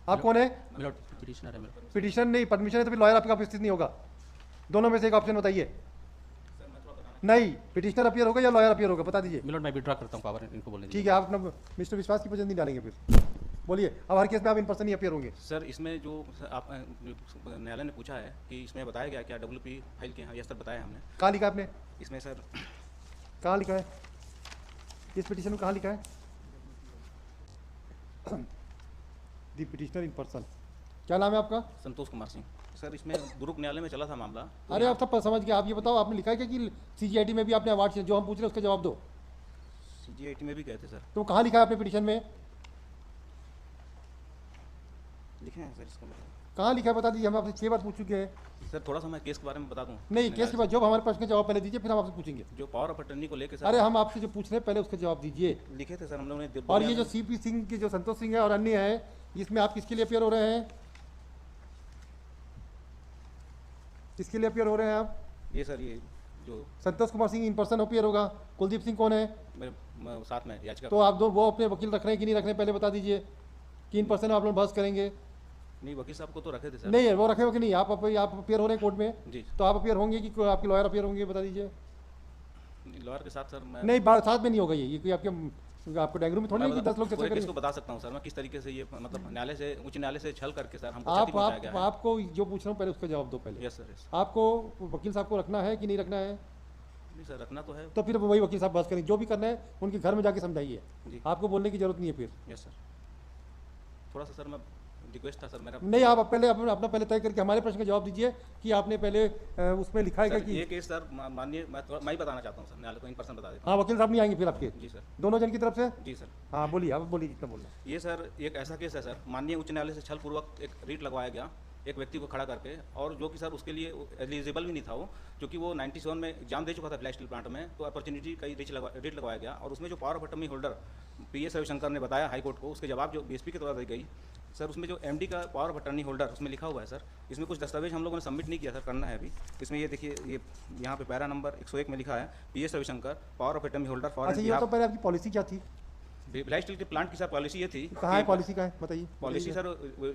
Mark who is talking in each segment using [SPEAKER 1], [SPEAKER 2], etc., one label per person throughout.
[SPEAKER 1] आप कौन है?
[SPEAKER 2] पिटिशनर है मेरा।
[SPEAKER 1] पिटिशन नहीं, परमिशन है तो फिर लॉयर आपका उपस्थित नहीं होगा। दोनों में से एक ऑप्शन बताइए। नहीं, पिटिशनर अपीयर होगा या लॉयर अपीयर होगा, बता दीजिए।
[SPEAKER 2] मिलोट मैं विड्रॉ करता हूँ पावर, इनको बोलने
[SPEAKER 1] ठीक है, आप अपना मिस्टर विश्वास की वजह नहीं डालेंगे फिर। बोलिए, अब हर केस में आप इन पर्सन ही अपीयर होंगे।
[SPEAKER 2] सर इसमें जो आप न्यायालय ने पूछा है कि इसमें बताया गया क्या WP फाइल किए हैं? यस सर, बताया हमने।
[SPEAKER 1] कहाँ लिखा आपने?
[SPEAKER 2] इसमें सर
[SPEAKER 1] कहाँ लिखा है इस पिटिशन में, कहाँ लिखा है? दी पिटिशनर इन पर्सन। क्या नाम है आपका?
[SPEAKER 2] संतोष कुमार सिंह। सर इसमें दुरुक न्यायालय में चला था मामला। तो
[SPEAKER 1] अरे आप सब समझ गए, आप ये बताओ आपने लिखा है क्या कि CGIT में भी आपने अवार्ड, जो हम पूछ रहे हैं उसका जवाब दो।
[SPEAKER 2] CGIT में भी गए थे सर।
[SPEAKER 1] तो कहाँ लिखा है आपने पिटिशन में?
[SPEAKER 2] लिखे हैं सर इसका मतलब।
[SPEAKER 1] कहाँ लिखा है बता दीजिए, हम आपसे 6 बार पूछ चुके हैं।
[SPEAKER 2] सर थोड़ा सा मैं केस के बारे में बता दूं?
[SPEAKER 1] नहीं, केस के बाद जो हमारे प्रश्न का जवाब पहले दीजिए, फिर हम आपसे पूछेंगे।
[SPEAKER 2] जो पावर ऑफ अटर्नी को लेकर सर,
[SPEAKER 1] अरे हम आपसे जो पूछ रहे हैं पहले उसका जवाब दीजिए।
[SPEAKER 2] लिखे थे सर हम लोगों ने।
[SPEAKER 1] और ये जो CP सिंह की जो संतोष सिंह है और अन्य है, इसमें आप किसके लिए अपियर हो रहे हैं? किसके लिए अपियर हो रहे हैं आप?
[SPEAKER 2] ये सर ये जो
[SPEAKER 1] Santosh Kumar Singh in person appear होगा। कुलदीप सिंह कौन है?
[SPEAKER 2] मेरे साथ में याचिका।
[SPEAKER 1] तो आप दो वो अपने वकील रख रहे हैं कि नहीं रख रहे हैं, पहले बता दीजिए कि इन पर्सन आप लोग बहस करेंगे।
[SPEAKER 2] नहीं, वकील साहब को तो रखे थे सर।
[SPEAKER 1] नहीं, वो रखे हो कि नहीं? आप अपियर हो रहे हैं कोर्ट में
[SPEAKER 2] जी।
[SPEAKER 1] तो आप अपियर होंगे कि आपके लॉयर अपियर होंगे, बता दीजिए।
[SPEAKER 2] लॉयर के साथ सर मैं
[SPEAKER 1] नहीं, बात साथ में नहीं होगा। ये कोई आपको डायग्राम में थोड़ी नहीं कि 10 लोग चर्चा
[SPEAKER 2] पूरे केस
[SPEAKER 1] करेंगे।
[SPEAKER 2] को बता सकता हूँ सर मैं किस तरीके से ये मतलब न्यायालय से, उच्च न्यायालय से छल करके सर हमको क्षति पहुंचाया गया है।
[SPEAKER 1] आपको जो पूछ रहा हूँ पहले उसका जवाब दो पहले।
[SPEAKER 2] Yes sir, yes.
[SPEAKER 1] आपको वकील साहब को रखना है कि नहीं रखना है?
[SPEAKER 2] नहीं सर, रखना तो है।
[SPEAKER 1] तो फिर वही वकील साहब बहस करेंगे, जो भी करना है उनके घर में जाके समझाइए।
[SPEAKER 2] जी।
[SPEAKER 1] आपको बोलने की जरूरत नहीं है फिर।
[SPEAKER 2] Yes sir. थोड़ा सा सर मैं रिक्वेस्ट था सर मेरा।
[SPEAKER 1] नहीं, आप पहले अपना पहले तय करके हमारे प्रश्न का जवाब दीजिए कि आपने पहले उसमें लिखा है
[SPEAKER 2] सर,
[SPEAKER 1] कि
[SPEAKER 2] ये केस सर माननीय मैं ही बताना चाहता हूँ सर, न्यायालय को इन पर्सन बता देता
[SPEAKER 1] हाँ, वकील साहब नहीं आएंगे फिर आपके
[SPEAKER 2] हूँ। जी सर।
[SPEAKER 1] दोनों जन की तरफ से।
[SPEAKER 2] जी सर।
[SPEAKER 1] हाँ बोलिए, आप बोलिए जितना बोलना।
[SPEAKER 2] ये सर एक ऐसा केस है सर, माननीय उच्च न्यायालय से छलपूर्वक एक रीट लगवाया गया एक व्यक्ति को खड़ा करके, और जो कि सर उसके लिए एलिजिबल भी नहीं था वो, क्योंकि वो 97 में एग्जाम दे चुका था फ्लैश स्टील प्लांट में। तो अपॉर्चुनिटी का रीट लगवाया गया, और उसमें जो power of attorney holder PS Ravishankar ने बताया हाई कोर्ट को, उसके जवाब जो BSP के द्वारा दी गई सर, उसमें जो MD का पावर ऑफ अटर्नी होल्डर उसमें लिखा हुआ है सर। इसमें कुछ दस्तावेज हम लोगों ने सबमिट नहीं किया सर, करना है अभी। इसमें ये देखिए, ये यहाँ पे पैरा नंबर 101 में लिखा है PS Ravishankar power of attorney holder for.
[SPEAKER 1] अच्छा, ये तो पहले आपकी पॉलिसी क्या थी?
[SPEAKER 2] फ्लैश स्टील के प्लांट की सर पॉलिसी ये थी।
[SPEAKER 1] कहाँ है पॉलिसी? का है बताइए।
[SPEAKER 2] पॉलिसी सर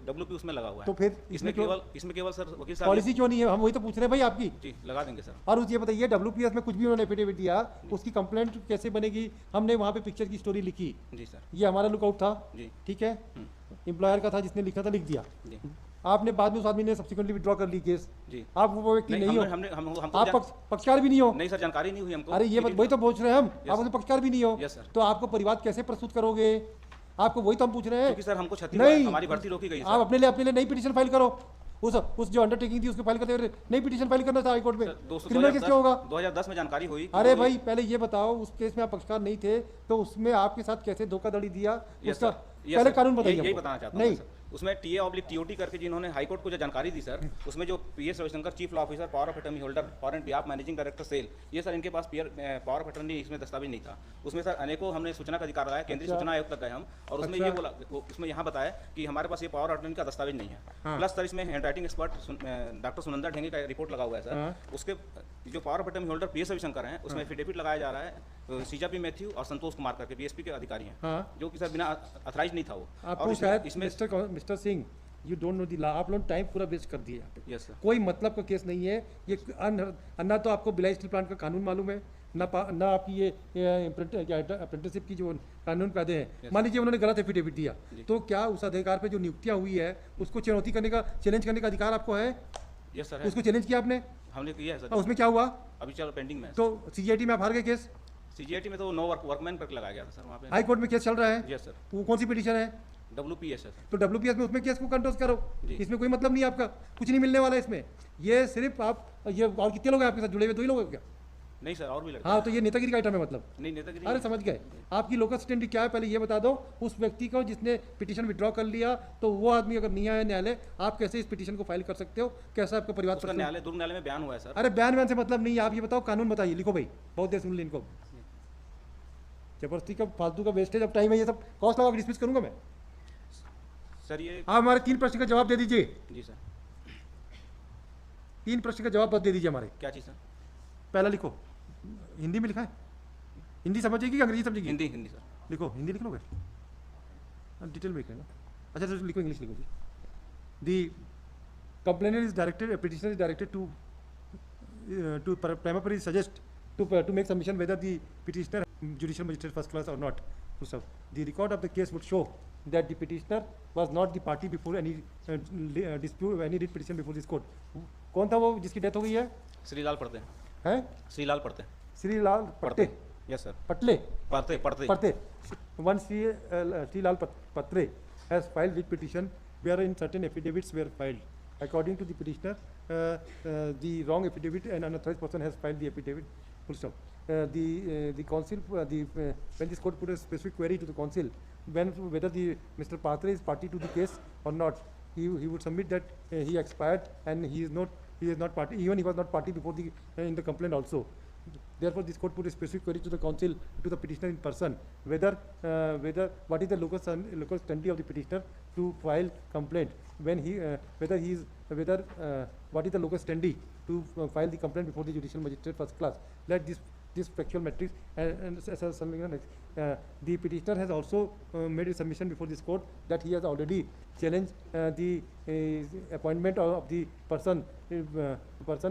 [SPEAKER 2] WP उसमें लगा हुआ है।
[SPEAKER 1] तो फिर
[SPEAKER 2] इसमें केवल सर वकील साहब
[SPEAKER 1] पॉलिसी क्यों नहीं है? हम वही तो पूछ रहे हैं भाई आपकी।
[SPEAKER 2] जी लगा देंगे सर।
[SPEAKER 1] और ये बताइए, WPS में कुछ भी उन्होंने एफिडेविट दिया, उसकी कंप्लेंट कैसे बनेगी? हमने वहाँ पे पिक्चर की स्टोरी लिखी,
[SPEAKER 2] जी सर।
[SPEAKER 1] ये हमारा लुकआउट था।
[SPEAKER 2] जी।
[SPEAKER 1] ठीक है, एम्प्लॉयर का था जिसने लिखा था, लिख दिया।
[SPEAKER 2] जी।
[SPEAKER 1] आपने बाद में उस आदमी ने सब्सिक्वेंटली विड्रॉ कर ली केस।
[SPEAKER 2] जी।
[SPEAKER 1] आप वो व्यक्ति नहीं हो, आप पक्षकार भी नहीं हो।
[SPEAKER 2] नहीं सर, जानकारी नहीं हुई हमको।
[SPEAKER 1] अरे ये वही तो पूछ रहे हैं हम, आप उसमें पक्षकार भी नहीं हो।
[SPEAKER 2] Yes sir.
[SPEAKER 1] तो आपको परिवाद कैसे प्रस्तुत करोगे? आपको वही तो हम पूछ रहे हैं।
[SPEAKER 2] क्योंकि सर हमको क्षति
[SPEAKER 1] नहीं,
[SPEAKER 2] हमारी भर्ती रोकी गई।
[SPEAKER 1] आप अपने लिए नई पिटीशन फाइल करो। उस जो अंडरटेकिंग थी उसको फाइल करते हुए नई पिटीशन फाइल करना था हाई कोर्ट में। क्रिमिनल केस क्यों होगा?
[SPEAKER 2] 2010 में जानकारी हुई।
[SPEAKER 1] अरे भाई पहले ये बताओ, उस केस में आप पक्षकार नहीं थे तो उसमें आपके साथ कैसे धोखाधड़ी दिया, उसका पहले कानून बताइए।
[SPEAKER 2] यही बताना चाहता हूँ
[SPEAKER 1] नहीं,
[SPEAKER 2] उसमें TA/TOT करके जिन्होंने हाई कोर्ट को जो जानकारी दी सर, उसमें जो PS Ravishankar chief law officer power of attorney holder for and behalf managing director cell, ये सर इनके पास पावर ऑफ अटर्नी इसमें दस्तावेज नहीं था। उसमें सर अनेकों हमने सूचना का अधिकार लगाया, केंद्रीय सूचना आयोग तक गए हम, और उसमें ये बोला, उसमें यहाँ बताया कि हमारे पास ये पावर ऑफ अटर्नी का दस्तावेज नहीं है। प्लस सर इसमें hand writing expert doctor Sunanda Dhenge का रिपोर्ट लगा हुआ है सर। उसके जो power of attorney holder PS Ravishankar हैं, उसमें एफिडेविट लगाया जा रहा है CJP मैथ्यू और संतोष कुमार करके BSP के अधिकारी हैं, जो कि सर बिना अथराइज नहीं था वो।
[SPEAKER 1] आपको शायद mister Singh, you don't know the law. आप लोग टाइम पूरा वेस्ट कर दिए यहाँ पे।
[SPEAKER 2] Yes sir.
[SPEAKER 1] कोई मतलब का केस नहीं है ये। ना तो आपको भिलाई स्टील प्लांट का कानून मालूम है, ना आपकी ये अप्रेंटिसशिप की जो कानून पैदे हैं। मान लीजिए उन्होंने गलत एफिडेविट दिया, तो क्या उस अधिकार पे जो नियुक्तियां हुई है उसको चुनौती करने का, चैलेंज करने का अधिकार आपको है?
[SPEAKER 2] Yes sir.
[SPEAKER 1] उसको चैलेंज किया आपने?
[SPEAKER 2] हमने किया है सर।
[SPEAKER 1] उसमें क्या हुआ?
[SPEAKER 2] अभी चलो पेंडिंग में।
[SPEAKER 1] तो CGIT में आप हार गए केस।
[SPEAKER 2] CGIT में तो नो वर्कमैन करके लगाया गया था सर वहाँ पे।
[SPEAKER 1] हाई कोर्ट में केस चल रहा है।
[SPEAKER 2] Yes sir.
[SPEAKER 1] वो कौन सी पिटीशन है?
[SPEAKER 2] WPS है सर।
[SPEAKER 1] तो WPS में उसमें केस को कंट्रोल करो। इसमें कोई मतलब नहीं है आपका, कुछ नहीं मिलने वाला है इसमें। ये सिर्फ आप ये, और कितने लोग हैं आपके साथ जुड़े हुए? 2 ही लोग हैं क्या?
[SPEAKER 2] नहीं सर, और भी लड़के।
[SPEAKER 1] हाँ, तो ये नेतागिरी का आइटम है मतलब।
[SPEAKER 2] नहीं नेतागिरी।
[SPEAKER 1] अरे समझ गए। आपकी लोकल स्टैंड क्या है पहले ये बता दो। उस व्यक्ति को जिसने पिटीशन विड्रॉ कर लिया, तो वो आदमी अगर नहीं आया न्यायालय, आप कैसे इस पिटीशन को फाइल कर सकते हो? कैसा आपका परिवार?
[SPEAKER 2] उसका न्यायालय, दुर्ग न्यायालय में बयान हुआ है सर।
[SPEAKER 1] अरे बयान से मतलब नहीं है, आप ये बताओ कानून बताइए, लिखो भाई, बहुत देर सुन ली इनको। जबरदस्ती का फालतू का वेस्टेज ऑफ टाइम है ये सब। कॉस्ट लगा डिसमिस करूंगा मैं
[SPEAKER 2] सर। ये
[SPEAKER 1] आप हमारे 3 प्रश्न का जवाब दे दीजिए।
[SPEAKER 2] जी सर।
[SPEAKER 1] 3 प्रश्न का जवाब बस दे दीजिए हमारे।
[SPEAKER 2] क्या चीज़ सर?
[SPEAKER 1] पहला लिखो, हिंदी में लिखा है। हिंदी समझेगी कि अंग्रेजी समझेगी?
[SPEAKER 2] हिंदी। हिंदी सर।
[SPEAKER 1] लिखो, हिंदी लिख लोगे? डिटेल में लिखेगा। अच्छा तो लिखो, इंग्लिश लिखो जी। दी complainant is directed, a petitioner is directed to prima facie suggest to make submission whether the petitioner judicial magistrate first class or not. So the record of the case would show that the petitioner was not the party before any dispute, any writ petition before this court. कौन था वो जिसकी death हो गई है?
[SPEAKER 2] श्रीलाल पढ़ते
[SPEAKER 1] हैं
[SPEAKER 2] श्रीलाल पढ़ते
[SPEAKER 1] श्रीलाल पट्टे,
[SPEAKER 2] यस सर,
[SPEAKER 1] पटले
[SPEAKER 2] पढ़ते पढ़ते
[SPEAKER 1] पढ़ते one Srilal Patre has filed writ petition wherein certain affidavits were filed. According to the petitioner, the wrong affidavit and unauthorized person has filed the affidavit. Full stop. The council, when this court put a specific query to the council, whether the Mr. Patre is party to the case or not, he would submit that he expired and he is not party, even he was not party before the in the complaint also. Therefore, this court put a specific query to the council, to the petitioner in person, whether what is the locus standi of the petitioner to file complaint, when what is the locus standi to file the complaint before the judicial magistrate first class. Let this factual matrix the petitioner has also made a submission before this court that he has already challenged the appointment of the person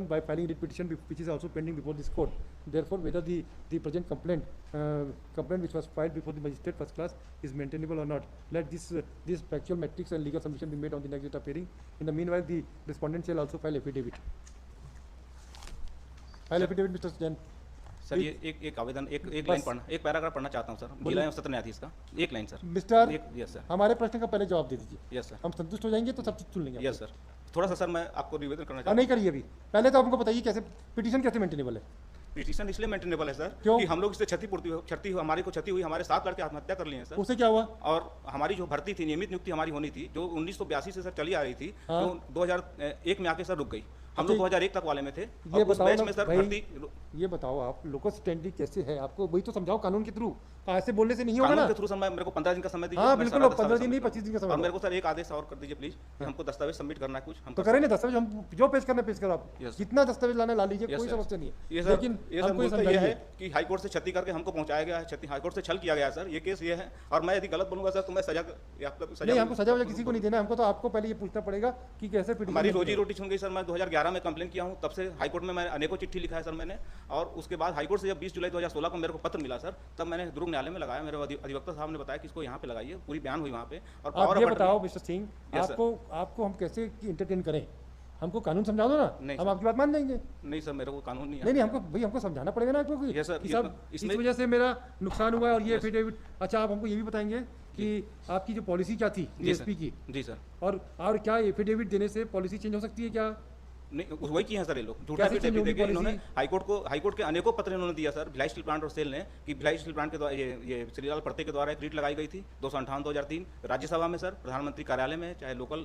[SPEAKER 1] by filing writ petition which is also pending before this court. Therefore, whether the present complaint which was filed before the magistrate first class is maintainable or not, let this factual matrix and legal submission be made on the next date of hearing. In the meanwhile, the respondent shall also file affidavit. File affidavit, Mr. Jain.
[SPEAKER 2] Sir ये एक आवेदन एक line पढ़ना, एक paragraph पढ़ना चाहता हूँ sir, जिला एवं सत्र न्यायाधीश का एक line sir.
[SPEAKER 1] Mister,
[SPEAKER 2] yes sir,
[SPEAKER 1] हमारे प्रश्न का पहले जवाब दे दीजिए।
[SPEAKER 2] यस सर,
[SPEAKER 1] हम संतुष्ट हो जाएंगे तो सब चीज सुन लेंगे।
[SPEAKER 2] यस सर, थोड़ा सा सर मैं आपको निवेदन करना चाहता हूँ।
[SPEAKER 1] नहीं करिए अभी, पहले तो हमको बताइए कैसे पिटीशन कैसे मेंटेनेबल है?
[SPEAKER 2] पिटीशन इसलिए मेंटेनेबल है सर
[SPEAKER 1] क्यों?
[SPEAKER 2] कि हम लोग इससे क्षति हमारी को क्षति हुई, हमारे 7 लड़के आत्महत्या कर लिए हैं सर।
[SPEAKER 1] उससे क्या हुआ?
[SPEAKER 2] और हमारी जो भर्ती थी, नियमित नियुक्ति हमारी होनी थी, जो 1982 से सर चली आ रही थी,
[SPEAKER 1] हाँ?
[SPEAKER 2] जो 2001 में आके सर रुक गई। हम लोग 2001 तक वाले में थे।
[SPEAKER 1] ये
[SPEAKER 2] उस बैच में सर भर्ती,
[SPEAKER 1] ये बताओ आप लोकल स्टैंडिंग कैसे है, आपको वही तो समझाओ कानून के थ्रू। ऐसे बोलने से नहीं होगा ना।
[SPEAKER 2] कानून के थ्रू सर मेरे को 15 दिन का समय दीजिए।
[SPEAKER 1] हाँ बिल्कुल, 15 दिन नहीं 25 दिन का समय।
[SPEAKER 2] और मेरे को सर एक आदेश और कर दीजिए प्लीज, हमको दस्तावेज सबमिट करना है कुछ। हम
[SPEAKER 1] तो करें ना दस्तावेज, हम जो पेश करना पेश करो आप, जितना दस्तावेज लाना ला लीजिए, कोई समस्या नहीं है। लेकिन हमको ये
[SPEAKER 2] समझाइए है कि हाई कोर्ट से क्षति करके हमको पहुंचाया गया है, हाई कोर्ट से छल किया गया है सर, ये केस ये है। और मैं यदि गलत बोलूंगा सर तो मैं सजा
[SPEAKER 1] नहीं, हमको सजा किसी को नहीं देना, हमको तो आपको पहले ये पूछना पड़ेगा कि कैसे
[SPEAKER 2] हमारी रोजी रोटी छूट गई सर। मैं 2011 में कंप्लेन किया हूँ, तब से हाई कोर्ट में मैं अनेकों चिट्ठी लिखा है सर मैंने। और उसके बाद हाई कोर्ट से जब 20 जुलाई 2016 को मेरे को पत्र मिला सर, तब मैंने दुर्ग न्यायालय में लगाया। मेरे अधिवक्ता साहब ने बताया कि इसको यहाँ पे लगाइए, पूरी बयान हुई वहाँ पे। और
[SPEAKER 1] आप ये बताओ मिस्टर सिंह, आपको हम कैसे इंटरटेन करें? हमको कानून समझा दो ना, हम आपकी बात मान जाएंगे।
[SPEAKER 2] नहीं सर, मेरे को कानून
[SPEAKER 1] नहीं हमको भाई हमको समझाना पड़ेगा ना आपको कि सब इस वजह से मेरा नुकसान हुआ और ये एफिडेविट। अच्छा, आप हमको ये भी बताएंगे कि आपकी जो पॉलिसी क्या थी डीएसपी की?
[SPEAKER 2] जी सर।
[SPEAKER 1] और क्या एफिडेविट देने से पॉलिसी चेंज हो सकती है क्या?
[SPEAKER 2] नहीं, वही किए हैं सर ये लोग, झूठा एफिडेविट देके इन्होंने हाईकोर्ट के अनेकों पत्र इन्होंने दिया सर भिलाई स्टील प्लांट और सेल ने, कि भिलाई स्टील प्लांट के द्वारा ये श्रीलाल पड़ते के द्वारा एक रीट लगाई गई थी 258/2003 राज्यसभा में सर, प्रधानमंत्री कार्यालय में, चाहे लोकल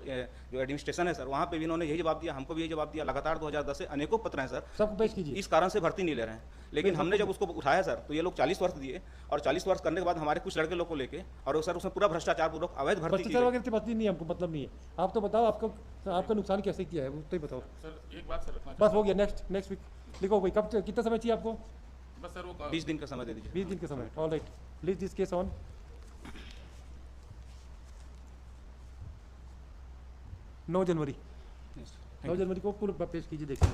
[SPEAKER 2] जो एडमिनिस्ट्रेशन है सर, वहाँ पे भी इन्होंने यही जवाब दिया, हमको भी यही जवाब दिया। लगातार 2010 से अनेकों पत्र हैं सर,
[SPEAKER 1] सब पेश कीजिए।
[SPEAKER 2] इस कारण से भर्ती नहीं ले रहे हैं। लेकिन हमने जब उसको उठाया सर, तो ये लोग 40 वर्ष दिए, और 40 वर्ष करने के बाद हमारे कुछ लड़के लोग को लेके, और सर उसमें पूरा भ्रष्टाचार पूर्वक अवैध भर्ती की
[SPEAKER 1] वगैरह की बात नहीं, हमको मतलब नहीं है। आप तो बताओ आपका नुकसान कैसे किया है, वो तो ही बताओ
[SPEAKER 3] सर। एक बात सर,
[SPEAKER 1] बस हो गया। नेक्स्ट वीक लिखो भाई, कब कितना समय चाहिए आपको?
[SPEAKER 3] बस सर वो
[SPEAKER 2] 20 दिन का समय दे दीजिए।
[SPEAKER 1] 20 दिन का समय, alright. Please this case on 9 जनवरी को पूरा पेश कीजिए, देखिए।